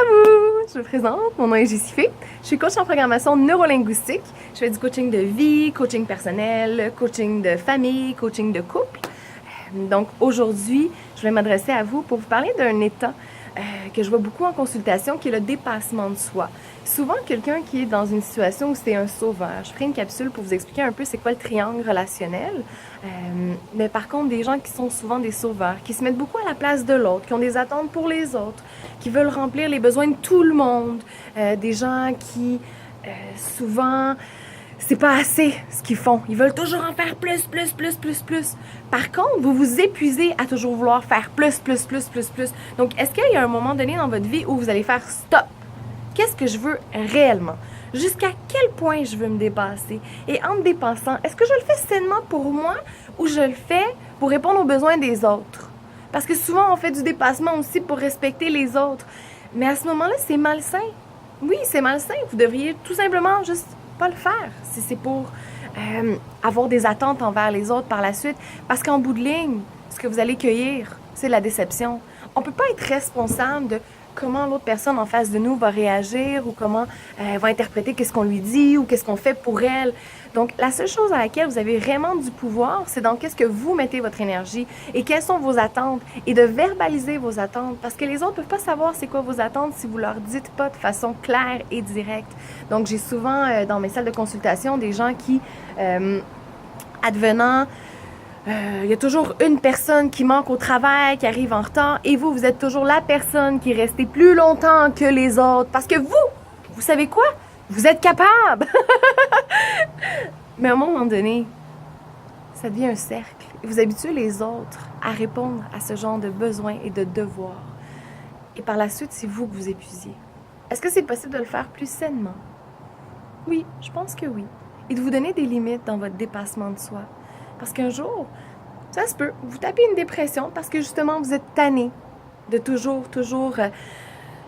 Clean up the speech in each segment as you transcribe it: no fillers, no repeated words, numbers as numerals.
vous! Je me présente, mon nom est Jessifée. Je suis coach en programmation neurolinguistique. Je fais du coaching de vie, coaching personnel, coaching de famille, coaching de couple. Donc aujourd'hui, je vais m'adresser à vous pour vous parler d'un état que je vois beaucoup en consultation, qui est le dépassement de soi. Souvent, quelqu'un qui est dans une situation où c'est un sauveur. Je ferai une capsule pour vous expliquer un peu c'est quoi le triangle relationnel. Mais par contre, des gens qui sont souvent des sauveurs, qui se mettent beaucoup à la place de l'autre, qui ont des attentes pour les autres, qui veulent remplir les besoins de tout le monde. Des gens qui, souvent, c'est pas assez ce qu'ils font. Ils veulent toujours en faire plus. Par contre, vous vous épuisez à toujours vouloir faire plus. Donc, est-ce qu'il y a un moment donné dans votre vie où vous allez faire stop? Qu'est-ce que je veux réellement? Jusqu'à quel point je veux me dépasser? Et en me dépassant, est-ce que je le fais sainement pour moi ou je le fais pour répondre aux besoins des autres? Parce que souvent, on fait du dépassement aussi pour respecter les autres. Mais à ce moment-là, c'est malsain. Oui, c'est malsain. Vous devriez tout simplement juste pas le faire si c'est pour avoir des attentes envers les autres par la suite. Parce qu'en bout de ligne, ce que vous allez cueillir, c'est la déception. On peut pas être responsable de comment l'autre personne en face de nous va réagir ou comment elle va interpréter qu'est-ce qu'on lui dit ou qu'est-ce qu'on fait pour elle. Donc, la seule chose à laquelle vous avez vraiment du pouvoir, c'est dans qu'est-ce que vous mettez votre énergie et quelles sont vos attentes et de verbaliser vos attentes parce que les autres ne peuvent pas savoir c'est quoi vos attentes si vous leur dites pas de façon claire et directe. Donc, j'ai souvent dans mes salles de consultation des gens qui, advenant il y a toujours une personne qui manque au travail, qui arrive en retard, et vous êtes toujours la personne qui est restée plus longtemps que les autres. Parce que vous savez quoi? Vous êtes capable! Mais à un moment donné, ça devient un cercle. Et vous habituez les autres à répondre à ce genre de besoins et de devoirs. Et par la suite, c'est vous que vous épuisiez. Est-ce que c'est possible de le faire plus sainement? Oui, je pense que oui. Et de vous donner des limites dans votre dépassement de soi. Parce qu'un jour, ça se peut, vous tapez une dépression parce que justement, vous êtes tanné de toujours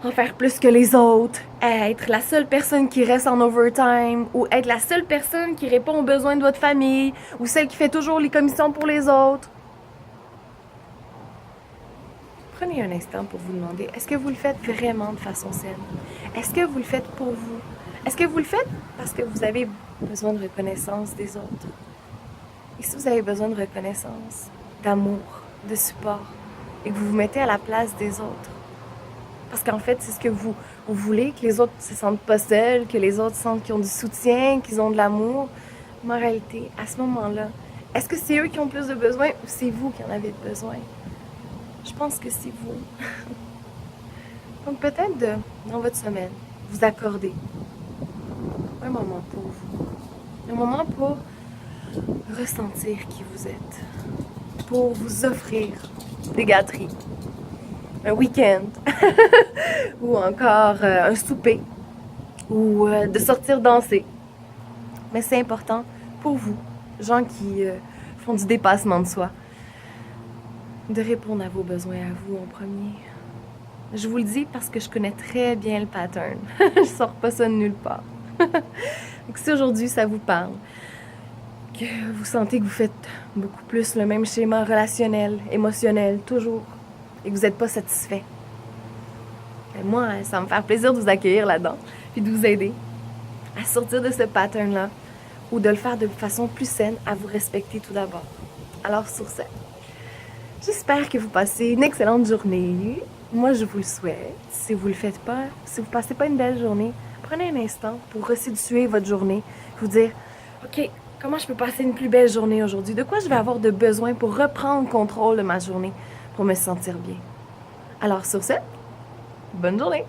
en faire plus que les autres, être la seule personne qui reste en overtime ou être la seule personne qui répond aux besoins de votre famille ou celle qui fait toujours les commissions pour les autres. Prenez un instant pour vous demander, est-ce que vous le faites vraiment de façon saine? Est-ce que vous le faites pour vous? Est-ce que vous le faites parce que vous avez besoin de reconnaissance des autres? Et si vous avez besoin de reconnaissance, d'amour, de support, et que vous vous mettez à la place des autres, parce qu'en fait, c'est ce que vous voulez, que les autres ne se sentent pas seuls, que les autres sentent qu'ils ont du soutien, qu'ils ont de l'amour. Mais en réalité, à ce moment-là, est-ce que c'est eux qui ont plus de besoin ou c'est vous qui en avez besoin? Je pense que c'est vous. Donc peut-être dans votre semaine, vous accordez un moment pour vous. Un moment pour ressentir qui vous êtes, pour vous offrir des gâteries, un week-end, ou encore un souper, ou de sortir danser. Mais c'est important pour vous, gens qui font du dépassement de soi, de répondre à vos besoins à vous en premier. Je vous le dis parce que je connais très bien le pattern. Je sors pas ça de nulle part. Donc si aujourd'hui ça vous parle, que vous sentez que vous faites beaucoup plus le même schéma relationnel, émotionnel, toujours, et que vous n'êtes pas satisfait. Et moi, ça va me faire plaisir de vous accueillir là-dedans, puis de vous aider à sortir de ce pattern-là, ou de le faire de façon plus saine, à vous respecter tout d'abord. Alors sur ce, j'espère que vous passez une excellente journée. Moi, je vous le souhaite. Si vous le faites pas, si vous passez pas une belle journée, prenez un instant pour resituer votre journée, vous dire, OK, comment je peux passer une plus belle journée aujourd'hui? De quoi je vais avoir de besoin pour reprendre contrôle de ma journée, pour me sentir bien? Alors sur ce, bonne journée!